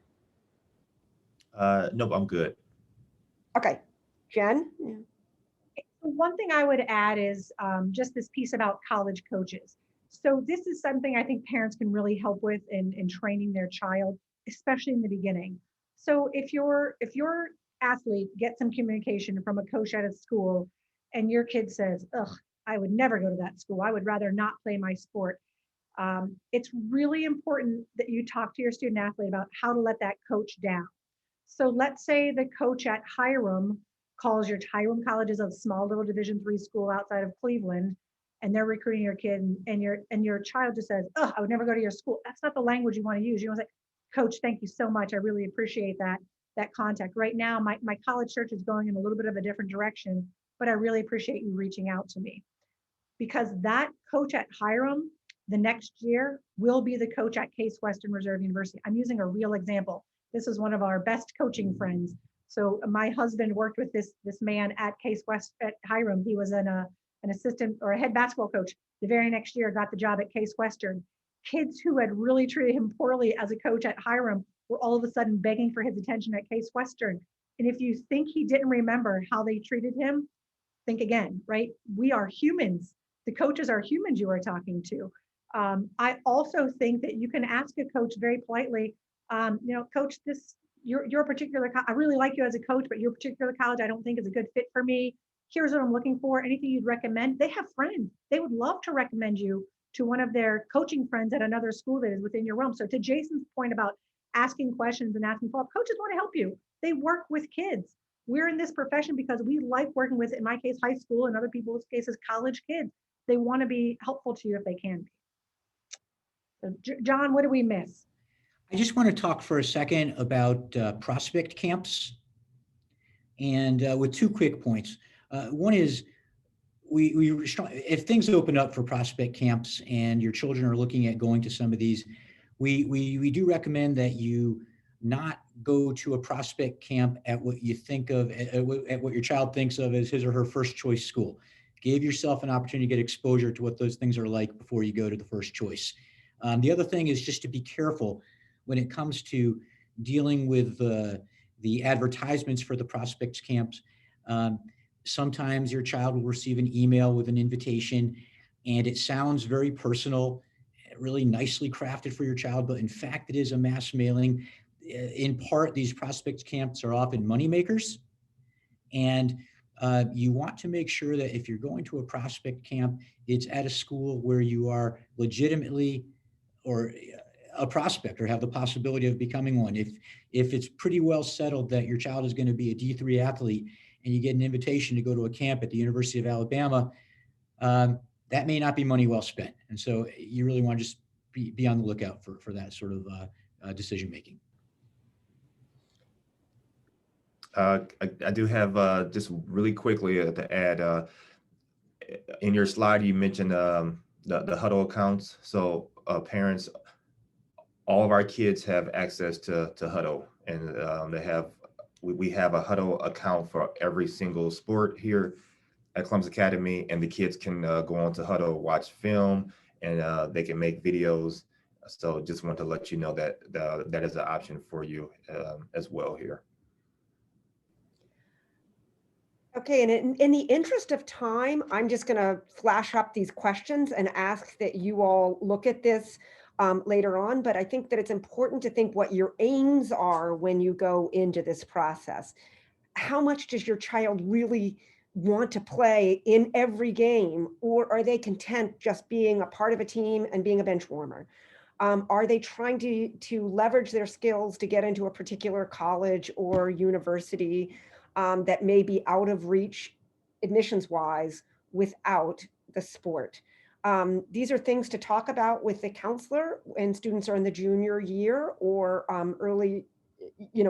Nope, I'm good. Okay, Jen? One thing I would add is just this piece about college coaches. So this is something I think parents can really help with in training their child, especially in the beginning. So if your athlete gets some communication from a coach at a school and your kid says, ugh, I would never go to that school, I would rather not play my sport. It's really important that you talk to your student athlete about how to let that coach down. So let's say the coach at Hiram calls your Hiram College is a small little Division III school outside of Cleveland, and they're recruiting your kid, and your child just says, oh, I would never go to your school. That's not the language you want to use. You want to say, Coach, thank you so much. I really appreciate that contact. Right now, my college search is going in a little bit of a different direction, but I really appreciate you reaching out to me. Because that coach at Hiram the next year will be the coach at Case Western Reserve University. I'm using a real example. This is one of our best coaching friends. So my husband worked with this man at Case West at Hiram. He was an assistant or a head basketball coach. The very next year got the job at Case Western. Kids who had really treated him poorly as a coach at Hiram were all of a sudden begging for his attention at Case Western. And if you think he didn't remember how they treated him, think again, right? We are humans. The coaches are humans you are talking to. I also think that you can ask a coach very politely, Coach, your particular, I really like you as a coach, but your particular college I don't think is a good fit for me. Here's what I'm looking for. Anything you'd recommend? They have friends. They would love to recommend you to one of their coaching friends at another school that is within your realm. So to Jason's point about asking questions and asking follow-up, coaches want to help you. They work with kids. We're in this profession because we like working with, in my case, high school, and other people's cases, college kids. They want to be helpful to you if they can be. So John, what do we miss? I just want to talk for a second about prospect camps, and with two quick points. One is if things open up for prospect camps and your children are looking at going to some of these, we do recommend that you not go to a prospect camp at what you think of, at what your child thinks of as his or her first choice school. Give yourself an opportunity to get exposure to what those things are like before you go to the first choice. The other thing is just to be careful when it comes to dealing with the advertisements for the prospects camps. Sometimes your child will receive an email with an invitation, and it sounds very personal, really nicely crafted for your child, but in fact, it is a mass mailing. In part, these prospects camps are often moneymakers, and you want to make sure that if you're going to a prospect camp, it's at a school where you are legitimately or a prospect or have the possibility of becoming one. If it's pretty well settled that your child is going to be a D3 athlete and you get an invitation to go to a camp at the University of Alabama, that may not be money well spent. And so you really want to just be on the lookout for that sort of decision making. I do have just really quickly to add, in your slide, you mentioned the huddle accounts. So parents, all of our kids have access to huddle, and we have a huddle account for every single sport here at Columbus Academy, and the kids can go on to huddle, watch film, and they can make videos. So just want to let you know that that is an option for you as well here. Okay, and in the interest of time, I'm just going to flash up these questions and ask that you all look at this later on. But I think that it's important to think what your aims are when you go into this process. How much does your child really want to play in every game, or are they content just being a part of a team and being a bench warmer? Are they trying to leverage their skills to get into a particular college or university that may be out of reach admissions-wise without the sport? These are things to talk about with the counselor when students are in the junior year or early,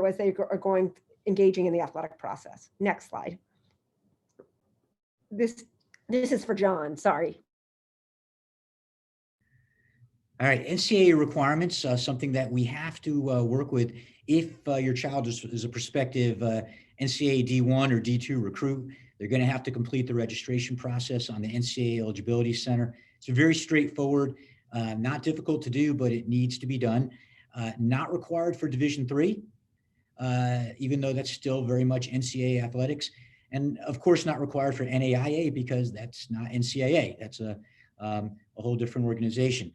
as they are engaging in the athletic process. Next slide. This is for John, sorry. All right, NCAA requirements, something that we have to work with if your child is a prospective NCAA D1 or D2 recruit. They're going to have to complete the registration process on the NCAA Eligibility Center. It's very straightforward, not difficult to do, but it needs to be done. Not required for Division III, even though that's still very much NCAA athletics. And of course, not required for NAIA because that's not NCAA. That's a whole different organization.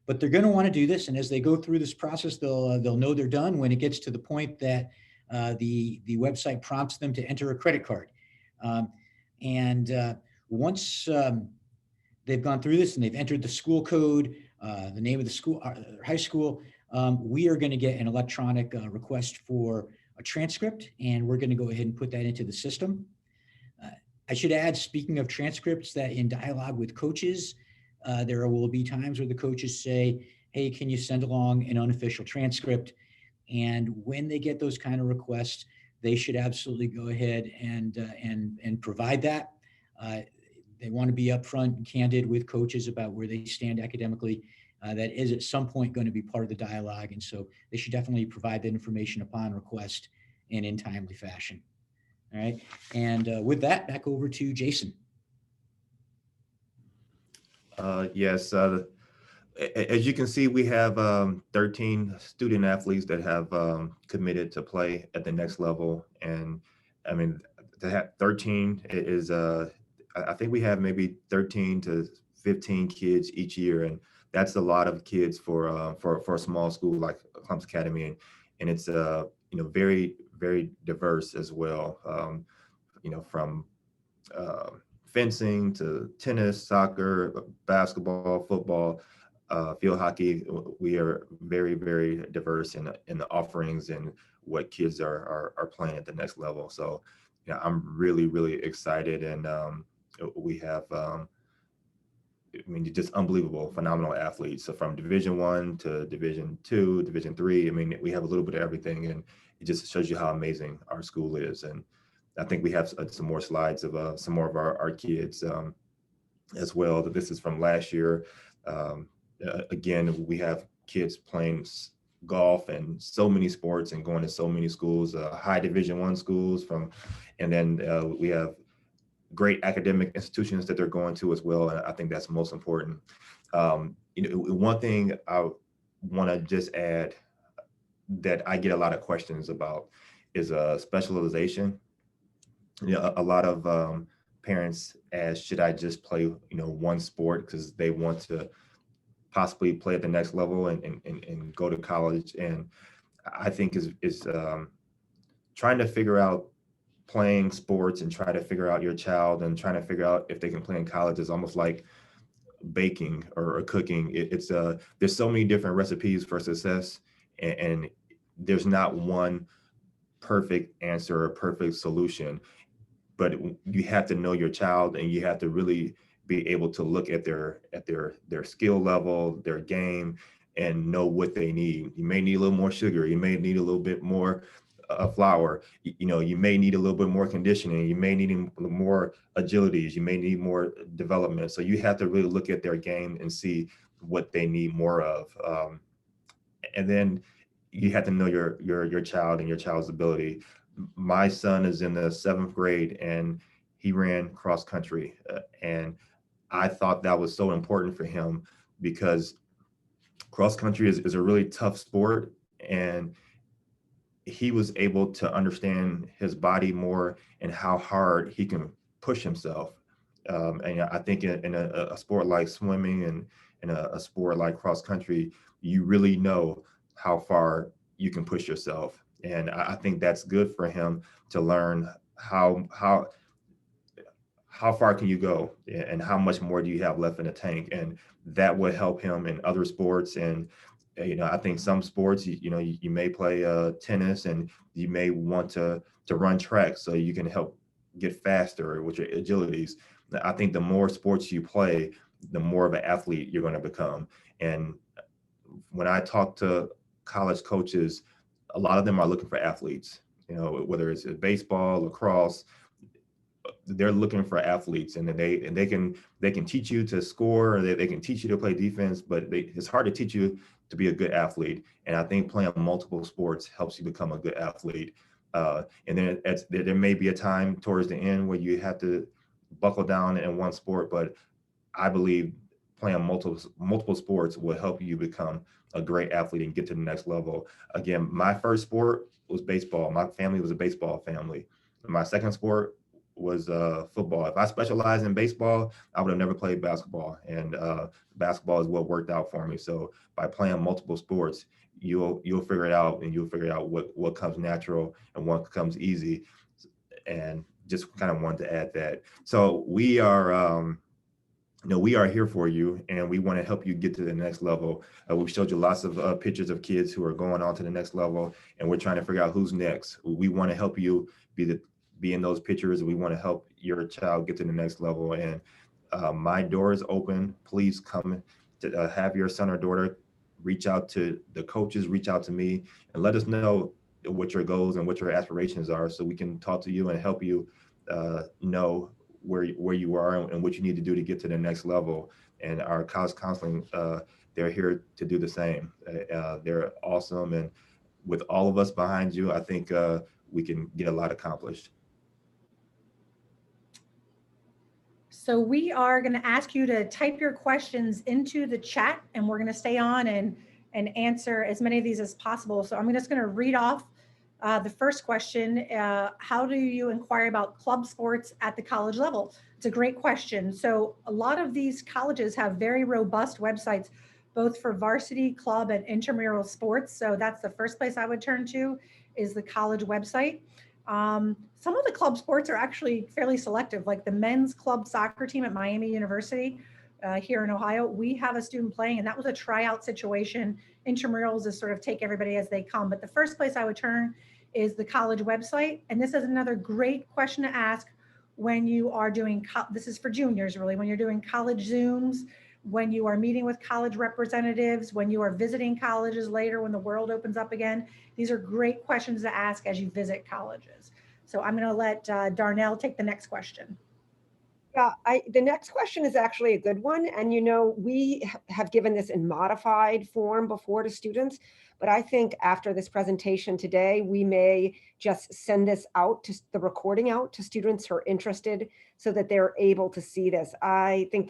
But they're going to want to do this, and as they go through this process, they'll know they're done when it gets to the point that the website prompts them to enter a credit card. Once they've gone through this and they've entered the school code, the name of the school, high school, we are going to get an electronic request for a transcript, and we're going to go ahead and put that into the system. I should add, speaking of transcripts, that in dialogue with coaches, there will be times where the coaches say, hey, can you send along an unofficial transcript? And when they get those kind of requests, they should absolutely go ahead and provide that. They want to be upfront and candid with coaches about where they stand academically. That is at some point going to be part of the dialogue. And so they should definitely provide that information upon request and in timely fashion. All right. And with that, back over to Jason. Yes. As you can see, we have 13 student athletes that have committed to play at the next level. And I mean, to have 13 is, I think we have maybe 13 to 15 kids each year. And that's a lot of kids for a small school like Columbus Academy. And it's, very, very diverse as well. From fencing to tennis, soccer, basketball, football, field hockey. We are very, very diverse in the offerings and what kids are playing at the next level. So, I'm really, really excited, and we have, just unbelievable, phenomenal athletes. So from Division I to Division II, Division III. We have a little bit of everything, and it just shows you how amazing our school is. And I think we have some more slides of some more of our kids as well. This is from last year. Again, we have kids playing golf and so many sports and going to so many schools, high Division I schools and then we have great academic institutions that they're going to as well. And I think that's most important. One thing I want to just add that I get a lot of questions about is specialization. A lot of parents ask, should I just play, one sport because they want to possibly play at the next level and go to college? And I think is trying to figure out playing sports and try to figure out your child and trying to figure out if they can play in college is almost like baking or cooking. There's so many different recipes for success, and there's not one perfect answer or perfect solution. But you have to know your child, and you have to really be able to look at their skill level, their game, and know what they need. You may need a little more sugar. You may need a little bit more flour. You may need a little bit more conditioning. You may need more agilities. You may need more development. So you have to really look at their game and see what they need more of. And then, you have to know your child and your child's ability. My son is in the 7th grade and he ran cross country, and I thought that was so important for him because cross country is a really tough sport, and he was able to understand his body more and how hard he can push himself. And I think in a sport like swimming and in a sport like cross country, you really know how far you can push yourself. And I think that's good for him to learn how far can you go and how much more do you have left in the tank, and that would help him in other sports. And I think some sports, you may play tennis and you may want to run track so you can help get faster with your agilities. I think the more sports you play, the more of an athlete you're going to become. And when I talk to college coaches, a lot of them are looking for athletes, whether it's baseball, lacrosse. They're looking for athletes, and they can teach you to score, or they can teach you to play defense, but it's hard to teach you to be a good athlete. And I think playing multiple sports helps you become a good athlete. And then there may be a time towards the end where you have to buckle down in one sport, but I believe playing multiple sports will help you become a great athlete and get to the next level. Again, my first sport was baseball. My family was a baseball family. My second sport was football. If I specialized in baseball, I would have never played basketball, and basketball is what worked out for me. So by playing multiple sports, you'll figure it out, and you'll figure out what comes natural and what comes easy. And just kind of wanted to add that. So we are we are here for you, and we want to help you get to the next level. We've showed you lots of pictures of kids who are going on to the next level, and we're trying to figure out who's next. We want to help you be in those pictures, and we want to help your child get to the next level. And my door is open. Please come to have your son or daughter reach out to the coaches, reach out to me, and let us know what your goals and what your aspirations are, so we can talk to you and help you know where you are and what you need to do to get to the next level. And our college counseling, they're here to do the same. They're awesome, and with all of us behind you, I think we can get a lot accomplished. So we are going to ask you to type your questions into the chat, and we're going to stay on and answer as many of these as possible. So I'm just going to read off the first question. How do you inquire about club sports at the college level? It's a great question. So a lot of these colleges have very robust websites, both for varsity, club, and intramural sports. So that's the first place I would turn to, is the college website. Some of the club sports are actually fairly selective, like the men's club soccer team at Miami University here in Ohio. We have a student playing, and that was a tryout situation. Intramurals is sort of take everybody as they come. But the first place I would turn is the college website. And this is another great question to ask when you are doing, this is for juniors really, when you're doing college Zooms, when you are meeting with college representatives, when you are visiting colleges later, when the world opens up again. These are great questions to ask as you visit colleges. So I'm going to let Darnell take the next question. Yeah, the next question is actually a good one. And we have given this in modified form before to students, but I think after this presentation today, we may just send this out to the recording out to students who are interested so that they're able to see this. I think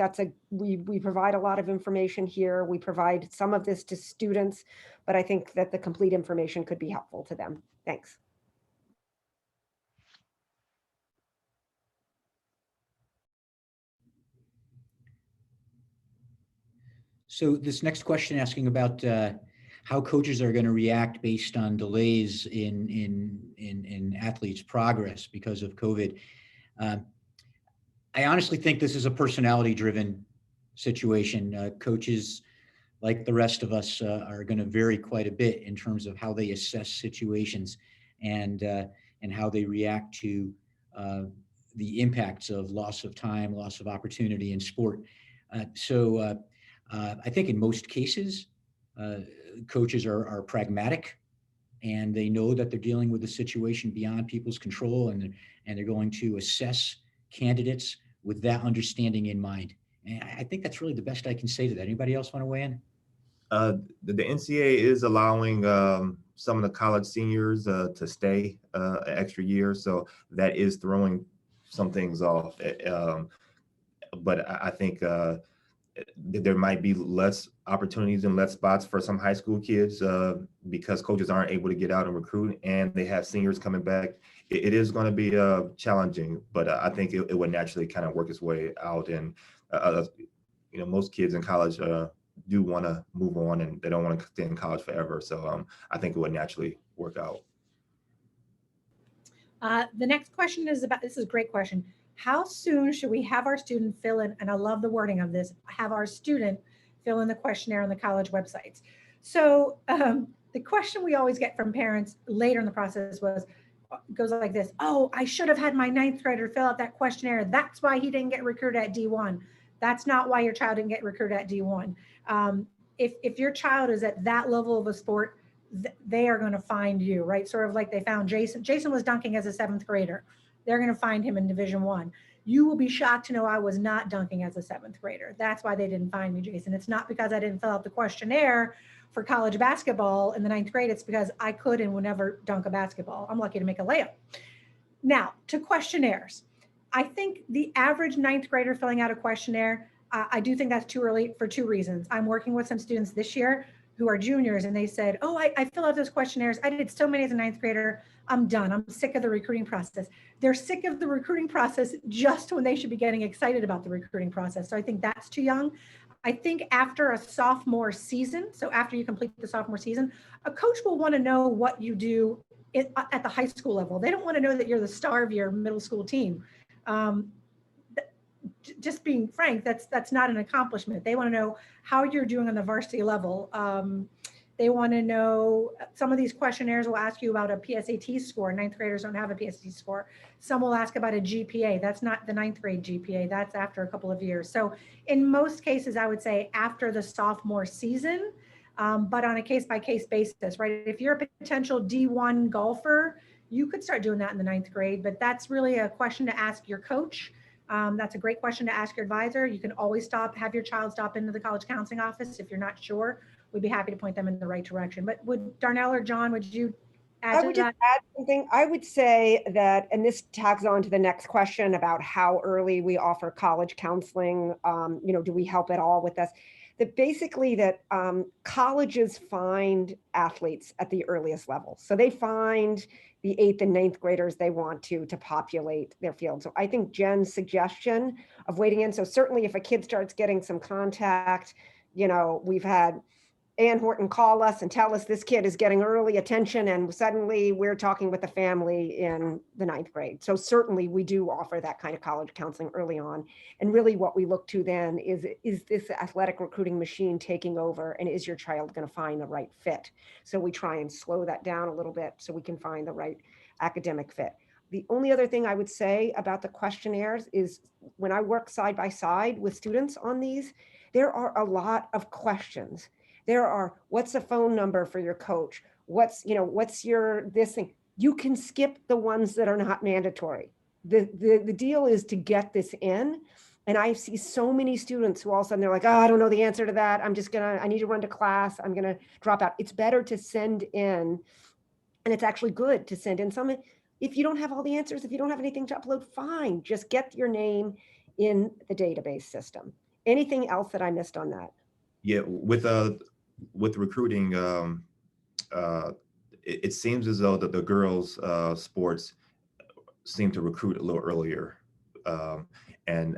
we provide a lot of information here. We provide some of this to students, but I think that the complete information could be helpful to them. Thanks. So this next question asking about how coaches are going to react based on delays in athletes' progress because of COVID. I honestly think this is a personality-driven situation. Coaches, like the rest of us, are going to vary quite a bit in terms of how they assess situations and how they react to the impacts of loss of time, loss of opportunity in sport. I think in most cases, coaches are pragmatic, and they know that they're dealing with a situation beyond people's control, and they're going to assess candidates with that understanding in mind. And I think that's really the best I can say to that. Anybody else want to weigh in? The NCAA is allowing some of the college seniors to stay an extra year, so that is throwing some things off. But I think there might be less opportunities and less spots for some high school kids because coaches aren't able to get out and recruit, and they have seniors coming back. It is going to be challenging, but I think it would naturally kind of work its way out. And most kids in college do want to move on, and they don't want to stay in college forever. So I think it would naturally work out. The next question is about, this is a great question. How soon should we have our student fill in, and I love the wording of this, have our student fill in the questionnaire on the college websites. So the question we always get from parents later in the process goes like this: oh, I should have had my 9th grader fill out that questionnaire. That's why he didn't get recruited at D1. That's not why your child didn't get recruited at D1. If your child is at that level of a sport, they are going to find you, right? Sort of like they found Jason. Jason was dunking as a 7th grader. They're going to find him in Division I. You will be shocked to know I was not dunking as a 7th grader. That's why they didn't find me, Jason. It's not because I didn't fill out the questionnaire for college basketball in the 9th grade. It's because I could and would never dunk a basketball. I'm lucky to make a layup. Now, to questionnaires. I think the average 9th grader filling out a questionnaire, I do think that's too early for 2 reasons. I'm working with some students this year who are juniors, and they said, oh, I fill out those questionnaires. I did so many as a 9th grader. I'm done. I'm sick of the recruiting process. They're sick of the recruiting process just when they should be getting excited about the recruiting process. So I think that's too young. I think after a sophomore season, so after you complete the sophomore season, a coach will want to know what you do at the high school level. They don't want to know that you're the star of your middle school team. Just being frank, that's not an accomplishment. They want to know how you're doing on the varsity level. They want to know, some of these questionnaires will ask you about a PSAT score. 9th graders don't have a PSAT score. Some will ask about a GPA. That's not the 9th grade GPA. That's after a couple of years. So in most cases, I would say after the sophomore season, but on a case-by-case basis, right? If you're a potential D1 golfer, you could start doing that in the 9th grade, but that's really a question to ask your coach. That's a great question to ask your advisor. You can always have your child stop into the college counseling office if you're not sure. We'd be happy to point them in the right direction. But would Darnell or John, would you add to that? I would just add something. I would say that, and this tags on to the next question about how early we offer college counseling. Do we help at all with this? That basically that colleges find athletes at the earliest level. So they find the 8th and 9th graders they want to populate their field. So I think Jen's suggestion of waiting in. So certainly if a kid starts getting some contact, we've had Ann Horton call us and tell us this kid is getting early attention, and suddenly we're talking with the family in the 9th grade. So certainly we do offer that kind of college counseling early on. And really what we look to then is this athletic recruiting machine taking over, and is your child going to find the right fit? So we try and slow that down a little bit so we can find the right academic fit. The only other thing I would say about the questionnaires is when I work side by side with students on these, there are a lot of questions. There are, what's the phone number for your coach? What's your this thing? You can skip the ones that are not mandatory. The deal is to get this in. And I see so many students who all of a sudden they're like, oh, I don't know the answer to that. I need to run to class. I'm going to drop out. It's better to send in, and it's actually good to send in some. If you don't have all the answers, if you don't have anything to upload, fine. Just get your name in the database system. Anything else that I missed on that? Yeah, with recruiting, it seems as though that the girls' sports seem to recruit a little earlier. And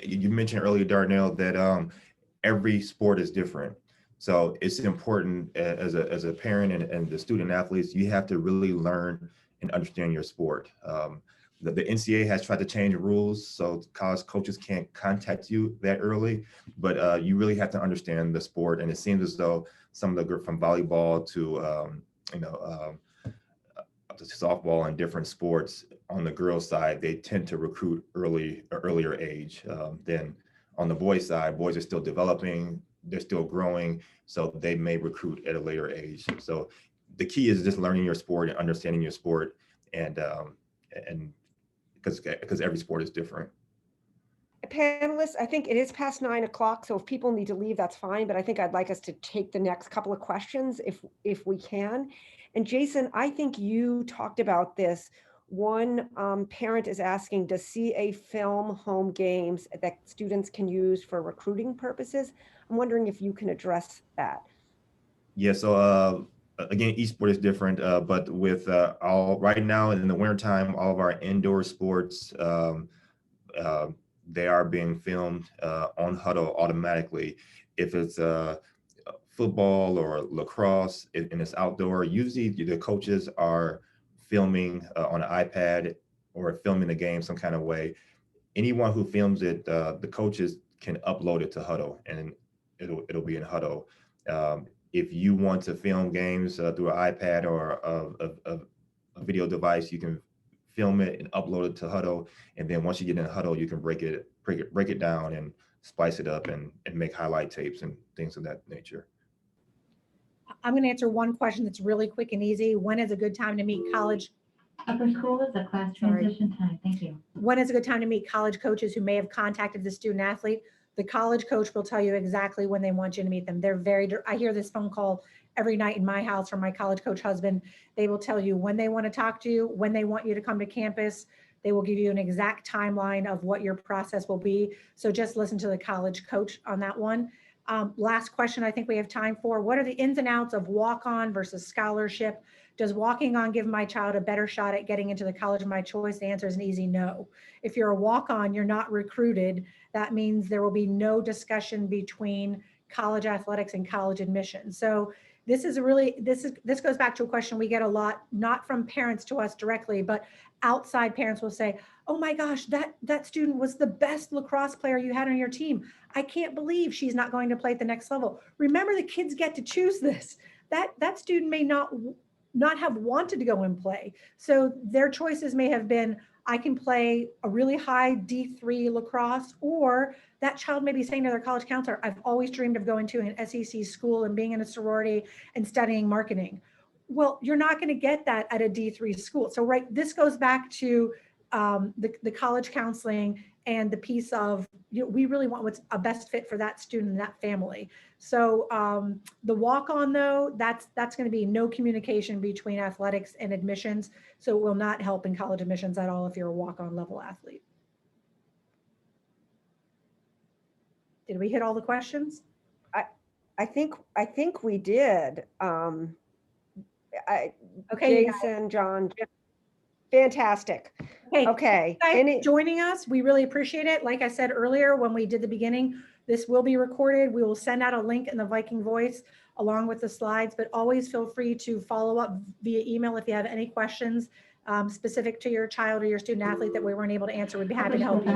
you mentioned earlier, Darnell, that every sport is different. So it's important as a parent and the student athletes, you have to really learn and understand your sport. The NCAA has tried to change rules so college coaches can't contact you that early, but you really have to understand the sport. And it seems as though some of the group from volleyball to softball and different sports on the girls' side, they tend to recruit earlier age than on the boys' side. Boys are still developing, they're still growing, so they may recruit at a later age. So the key is just learning your sport and understanding your sport, and because every sport is different. Panelists, I think it is past 9 o'clock, so if people need to leave, that's fine, but I think I'd like us to take the next couple of questions if we can. And Jason, I think you talked about this. One parent is asking, does CA film home games that students can use for recruiting purposes? I'm wondering if you can address that. Yeah, so again, each sport is different, but with all right now in the wintertime, all of our indoor sports, they are being filmed on Huddle automatically. If it's football or lacrosse and it's outdoor, usually the coaches are filming on an iPad or filming the game some kind of way. Anyone who films it, the coaches can upload it to Huddle and it'll be in Huddle. If you want to film games through an iPad or a video device, you can film it and upload it to Huddle. And then once you get in Huddle, you can break it down and splice it up and make highlight tapes and things of that nature. I'm going to answer one question that's really quick and easy. When is a good time to meet college? Upper school is a class transition time. Thank you. When is a good time to meet college coaches who may have contacted the student athlete? The college coach will tell you exactly when they want you to meet them. I hear this phone call every night in my house from my college coach husband. They will tell you when they want to talk to you, when they want you to come to campus. They will give you an exact timeline of what your process will be. So just listen to the college coach on that one. Last question I think we have time for. What are the ins and outs of walk-on versus scholarship? Does walking on give my child a better shot at getting into the college of my choice? The answer is an easy no. If you're a walk-on, you're not recruited. That means there will be no discussion between college athletics and college admission. So this goes back to a question we get a lot, not from parents to us directly, but outside parents will say, oh my gosh, that student was the best lacrosse player you had on your team. I can't believe she's not going to play at the next level. Remember, the kids get to choose this. That student may not have wanted to go and play. So their choices may have been, I can play a really high D3 lacrosse, or that child may be saying to their college counselor, I've always dreamed of going to an SEC school and being in a sorority and studying marketing. Well, you're not going to get that at a D3 school. So this goes back to the college counseling and the piece of, we really want what's a best fit for that student and that family. So the walk-on though, that's going to be no communication between athletics and admissions. So it will not help in college admissions at all if you're a walk-on level athlete. Did we hit all the questions? I think we did. Okay, Jason, John, fantastic. Okay. Thanks Joining us, we really appreciate it. Like I said earlier, when we did the beginning, this will be recorded. We will send out a link in the Viking Voice along with the slides, but always feel free to follow up via email if you have any questions specific to your child or your student athlete that we weren't able to answer. We'd be happy to help you.